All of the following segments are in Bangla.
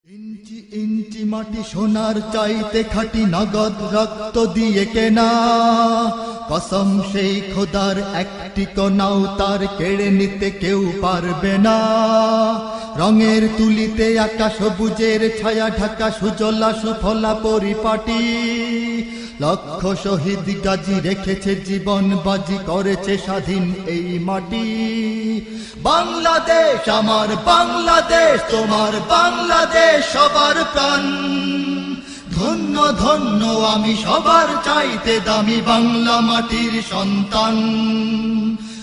ইঞ্চি ইঞ্চি মাটি সোনার চাইতে খাঁটি, নগদ রক্ত দিয়ে কেনা। কসম সেই খোদার, একটি কণাও তার কেড়ে নিতে কেউ পারবে না। রঙের তুলিতে আঁকা সবুজের ছায়া ঢাকা সুজলা সুফলা পরিপাটি। লক্ষ শহীদ গাজী রেখেছে জীবন বাজি, করেছে স্বাধীন এই মাটি। বাংলাদেশ আমার বাংলাদেশ, তোমার বাংলাদেশ সবার প্রাণ। ধন্য ধন্য আমি সবার চাইতে দামি বাংলা মাটির সন্তান।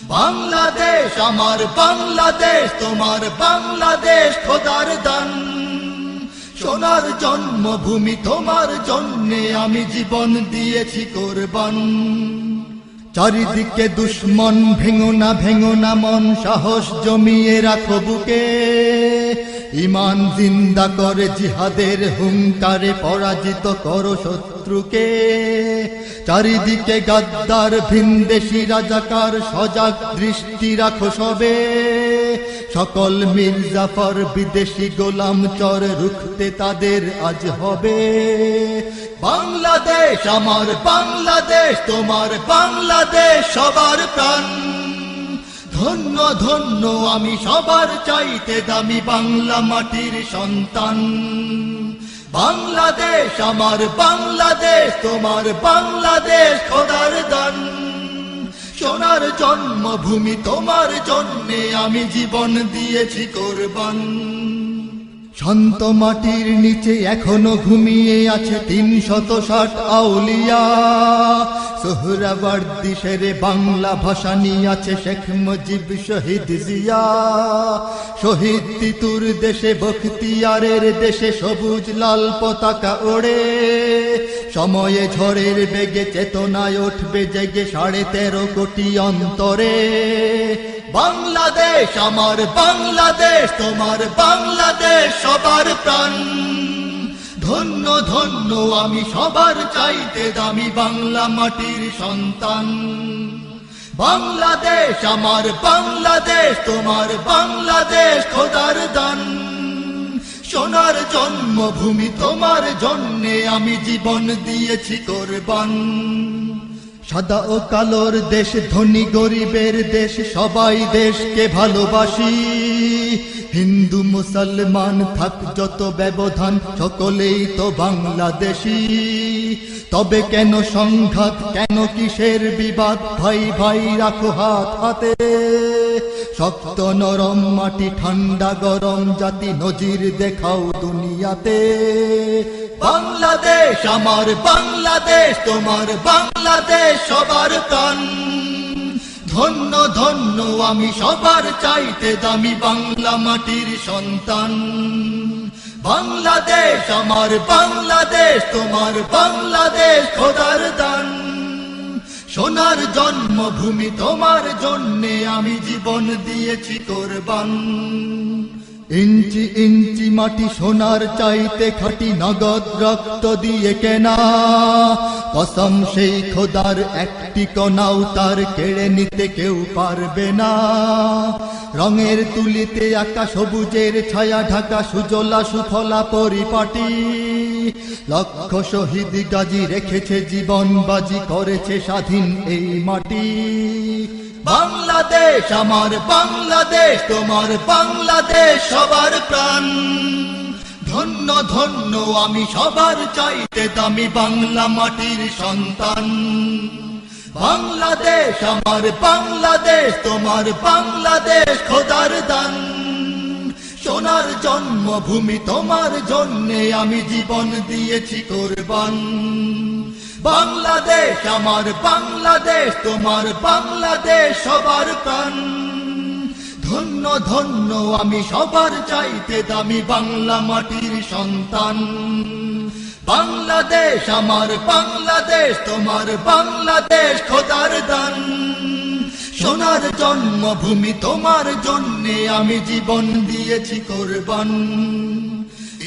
বাংলাদেশ আমার বাংলাদেশ, তোমার বাংলাদেশ খোদার দান। সোনার জন্মভূমি, তোমার জন্যে আমি জীবন দিয়েছি কোরবান। চারিদিকে দুশ্মন, ভেঙো না মন, সাহস জমিয়ে রাখো বুকে। ঈমান জিন্দা করে জিহাদের হুঙ্কারে, পরাজিত করো শত্রুকে। চারিদিকে গাদ্দার ভিনদেশী রাজাকার, সজাগ দৃষ্টি রাখো সবে। সকল মির্জাফর বিদেশি গোলাম চর, রুখতে তাদের আজ হবে। বাংলাদেশ আমার বাংলাদেশ, তোমার বাংলাদেশ সবার প্রাণ। ধন্য ধন্য আমি সবার চাইতে দামি বাংলা মাটির সন্তান। বাংলাদেশ আমার বাংলাদেশ, তোমার বাংলাদেশ খোদার দান। সোনার জন্মভূমি, তোমার জন্যে আমি জীবন দিয়েছি কোরবান। শান্ত মাটির নিচে এখনো ঘুমিয়ে আছে ৩৬০ আউলিয়া। সোহরাওয়ার্দী শেরে বাংলা ভাষা নিয়ে আছে শেখ মুজিব, শহীদ জিয়া। শহীদ তিতুর দেশে, বখতিয়ারের দেশে সবুজ লাল পতাকা ওড়ে। সময়ে ঝড়ের বেগে চেতনায় উঠবে জেগে ১৩.৫ কোটি অন্তরে। বাংলাদেশ আমার বাংলাদেশ, তোমার বাংলাদেশ সবার প্রাণ। ধন্য ধন্য আমি সবার চাইতে দামি বাংলা মাটির সন্তান। বাংলাদেশ আমার বাংলাদেশ, তোমার বাংলাদেশ খোদার দান। সোনার জন্মভূমি, তোমার জন্যে আমি জীবন দিয়েছি কোরবান। সাদা ও কালোর দেশ, ধনী গরিবের দেশ, সবাই দেশকে ভালোবাসি। হিন্দু মুসলমান থাক যত ব্যবধান, সকলেই তো বাংলাদেশী। তবে কেন সংঘাত, কেন কিসের বিবাদ, ভাই ভাই রাখো হাত হাতে। শক্ত নরম মাটি, ঠান্ডা গরম জাতি, নজির দেখাও দুনিয়াতে। বাংলাদেশ আমার বাংলাদেশ, তোমার বাংলাদেশ সবার প্রাণ। ধন্য ধন্য আমি সবার চাইতে দামি বাংলা মাটির সন্তান। বাংলাদেশ আমার বাংলাদেশ, তোমার বাংলাদেশ খোদার দান। সোনার জন্মভূমি, তোমার জন্যে আমি জীবন দিয়েছি কোরবান। ইঞ্চি ইঞ্চি মাটি সোনার চাইতে খাঁটি, নগদ রক্ত দিয়ে কেনা। কসম সেই খোদার, একটি কণাও তার কেড়ে নিতে কেউ পারবে না। রঙের তুলিতে আঁকা সবুজের ছায়া ঢাকা সুজলা সুফলা পরিপাটি। লক্ষ শহীদ গাজী রেখেছে জীবন বাজি, করেছে স্বাধীন এই মাটি। বাংলাদেশ আমার বাংলাদেশ, তোমার বাংলাদেশ সবার প্রাণ। ধন্য ধন্য আমি সবার চাইতে দামি বাংলা মাটির সন্তান। বাংলাদেশ আমার বাংলাদেশ, তোমার বাংলাদেশ খোদার দান। সোনার জন্মভূমি, তোমার জন্যে আমি জীবন দিয়েছি কোরবান। বাংলাদেশ আমার বাংলাদেশ, তোমার বাংলাদেশ সবার প্রাণ। ধন্য ধন্য আমি সবার চাইতে দামি বাংলা মাটির সন্তান। বাংলাদেশ আমার বাংলাদেশ, তোমার বাংলাদেশ খোদার দান। সোনার জন্মভূমি, তোমার জন্যে আমি জীবন দিয়েছি কোরবান।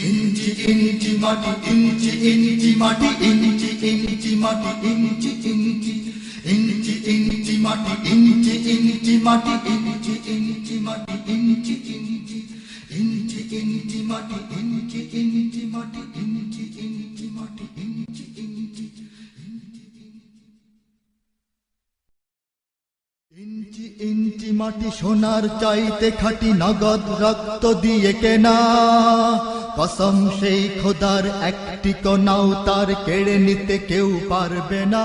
ইঞ্চি ইঞ্চি মাটি, ইঞ্চি ইঞ্চি মাটি, ইঞ্চি ইঞ্চি মাটি ইঞ্চি ইঞ্চি ইঞ্চি ইঞ্চি মাটি ইঞ্চি ইঞ্চি মাটি ইঞ্চি ইঞ্চি মাটি ইঞ্চি ইঞ্চি ইঞ্চি ইঞ্চি মাটি ইঞ্চি ইঞ্চি মাটি ইঞ্চি ইঞ্চি মাটি ইঞ্চি ইঞ্চি ইঞ্চি ইঞ্চি মাটি সোনার চাইতে খাঁটি নগদ রক্ত দিয়ে কেনা কসম সেই খোদার একটি কণাও তার কেড়ে নিতে কেউ পারবে না